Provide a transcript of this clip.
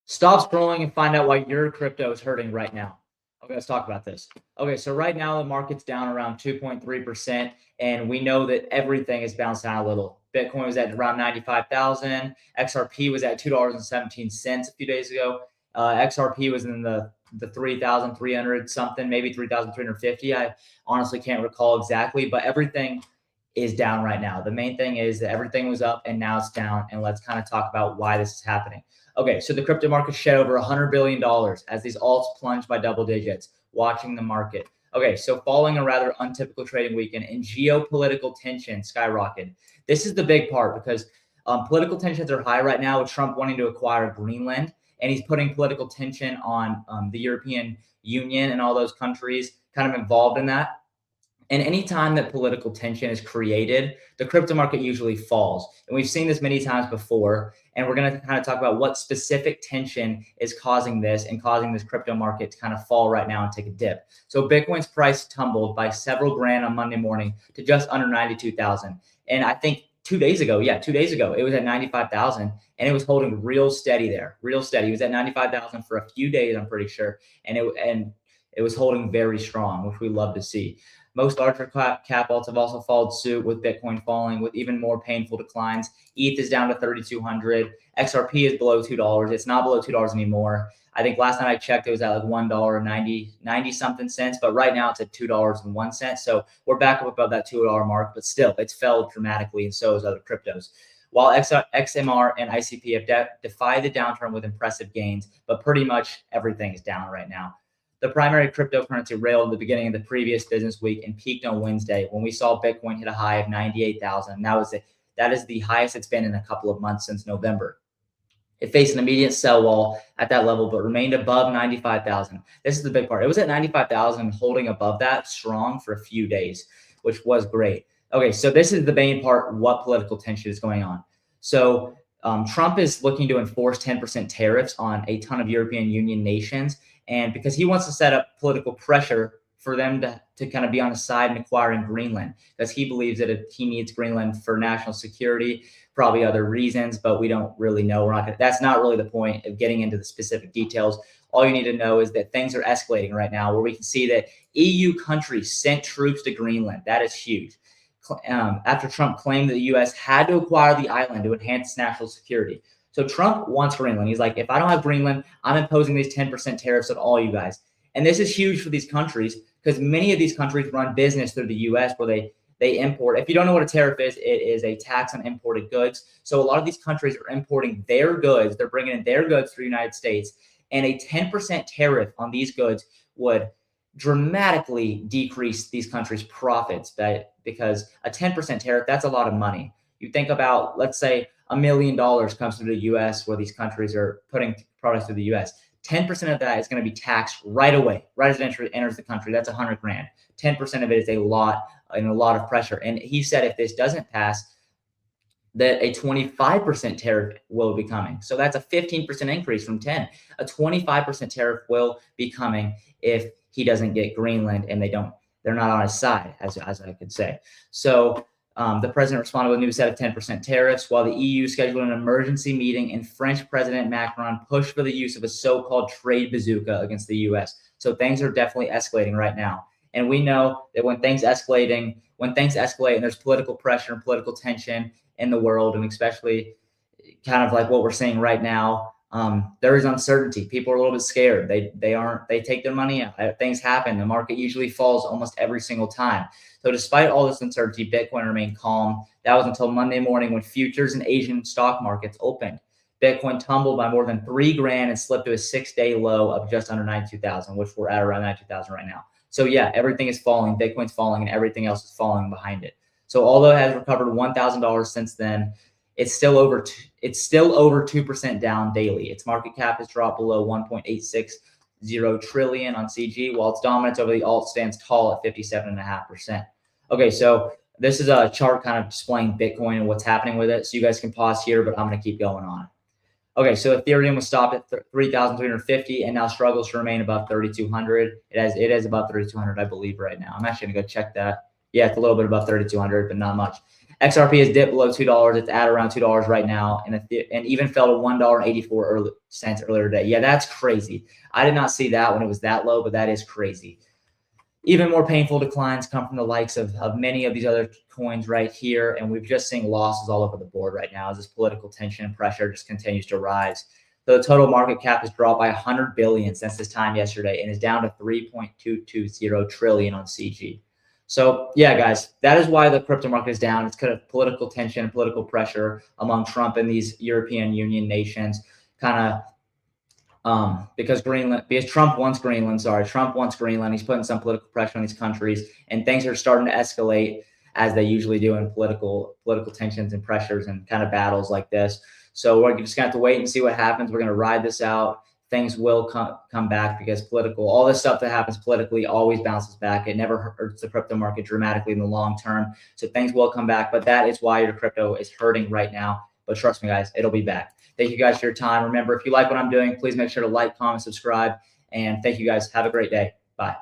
Stop scrolling and find out why your crypto is hurting right now. Okay, let's talk about this. Okay, so right now the market's down around 2.3%, and we know that everything is bounced down a little. Bitcoin was at around 95,000. XRP was at $2.17 a few days ago. XRP was in the 3,300 something, maybe 3,350. I honestly can't recall exactly, but everything is down right now. The main thing is that everything was up and now it's down. And let's kind of talk about why this is happening. Okay, so the crypto market shed over $100 billion as these alts plunged by double digits, watching the market. Okay, so following a rather untypical trading weekend and geopolitical tension skyrocketed. This is the big part because political tensions are high right now with Trump wanting to acquire Greenland, and he's putting political tension on the European Union and all those countries kind of involved in that. And anytime that political tension is created, the crypto market usually falls. And we've seen this many times before. And we're going to kind of talk about what specific tension is causing this and causing this crypto market to kind of fall right now and take a dip. So Bitcoin's price tumbled by several grand on Monday morning to just under 92,000. And I think 2 days ago, it was at 95,000 and it was holding real steady there, real steady. It was at 95,000 for a few days, I'm pretty sure. And it was holding very strong, which we love to see. Most larger cap alts have also followed suit, with Bitcoin falling with even more painful declines. ETH is down to 3,200. XRP is below $2. It's not below $2 anymore. I think last night I checked, it was at like $1.90 something cents, but right now it's at $2.01. So we're back up above that $2 mark, but still it's fell dramatically, and so has other cryptos. While XMR and ICP have defied the downturn with impressive gains, but pretty much everything is down right now. The primary cryptocurrency railed at the beginning of the previous business week and peaked on Wednesday when we saw Bitcoin hit a high of 98,000. That is the highest it's been in a couple of months since November. It faced an immediate sell wall at that level, but remained above 95,000. This is the big part. It was at 95,000, holding above that strong for a few days, which was great. Okay, so this is the main part, what political tension is going on. So Trump is looking to enforce 10% tariffs on a ton of European Union nations. And because he wants to set up political pressure for them to kind of be on his side in acquiring Greenland, because he believes that he needs Greenland for national security, probably other reasons, but we don't really know. That's not really the point of getting into the specific details. All you need to know is that things are escalating right now, where we can see that EU countries sent troops to Greenland. That is huge. After Trump claimed that the U.S. had to acquire the island to enhance national security. So Trump wants Greenland. He's like, if I don't have Greenland, I'm imposing these 10% tariffs on all you guys. And this is huge for these countries because many of these countries run business through the U.S. where they import. If you don't know what a tariff is, it is a tax on imported goods. So a lot of these countries are importing their goods. They're bringing in their goods to the United States. And a 10% tariff on these goods would dramatically decrease these countries' profits, because a 10% tariff, that's a lot of money. You think about, let's say, $1 million comes to the U.S. where these countries are putting products to the U.S. 10% of that is going to be taxed right away, right as it enters the country. That's 100 grand. 10% of it is a lot, and a lot of pressure. And he said if this doesn't pass, that a 25% tariff will be coming. So that's a 15% increase from 10. A 25% tariff will be coming if he doesn't get Greenland and they're not on his side, as I could say. So the president responded with a new set of 10% tariffs, while the EU scheduled an emergency meeting and French President Macron pushed for the use of a so-called trade bazooka against the U.S. So things are definitely escalating right now. And we know that when things escalate and there's political pressure and political tension in the world, and especially kind of like what we're seeing right now, there is uncertainty. People are a little bit scared. They take their money out. Things happen. The market usually falls almost every single time. So despite all this uncertainty, Bitcoin remained calm. That was until Monday morning when futures and Asian stock markets opened. Bitcoin tumbled by more than 3 grand and slipped to a 6-day low of just under 92,000, which we're at around 92,000 right now. So yeah, everything is falling. Bitcoin's falling and everything else is falling behind it. So although it has recovered $1,000 since then, it's still over 2% down daily. Its market cap has dropped below 1.860 trillion on CG, while its dominance over the alt stands tall at 57.5%. Okay, so this is a chart kind of displaying Bitcoin and what's happening with it. So you guys can pause here, but I'm going to keep going on. Okay, so Ethereum was stopped at 3,350 and now struggles to remain above 3,200. It is above 3,200, I believe, right now. I'm actually going to go check that. Yeah, it's a little bit above 3,200, but not much. XRP has dipped below $2. It's at around $2 right now, and even fell to $1.84 earlier today. Yeah, that's crazy. I did not see that when it was that low, but that is crazy. Even more painful declines come from the likes of many of these other coins right here, and we've just seen losses all over the board right now as this political tension and pressure just continues to rise. The total market cap has dropped by 100 billion since this time yesterday and is down to 3.220 trillion on CG. So yeah, guys, that is why the crypto market is down. It's kind of political tension and political pressure among Trump and these European Union nations, kind of because Trump wants Greenland. Trump wants Greenland. He's putting some political pressure on these countries, and things are starting to escalate as they usually do in political tensions and pressures and kind of battles like this. So we're just gonna have to wait and see what happens. We're gonna ride this out. Things will come back because all this stuff that happens politically always bounces back. It never hurts the crypto market dramatically in the long term. So things will come back, but that is why your crypto is hurting right now. But trust me, guys, it'll be back. Thank you guys for your time. Remember, if you like what I'm doing, please make sure to like, comment, subscribe. And thank you guys. Have a great day. Bye.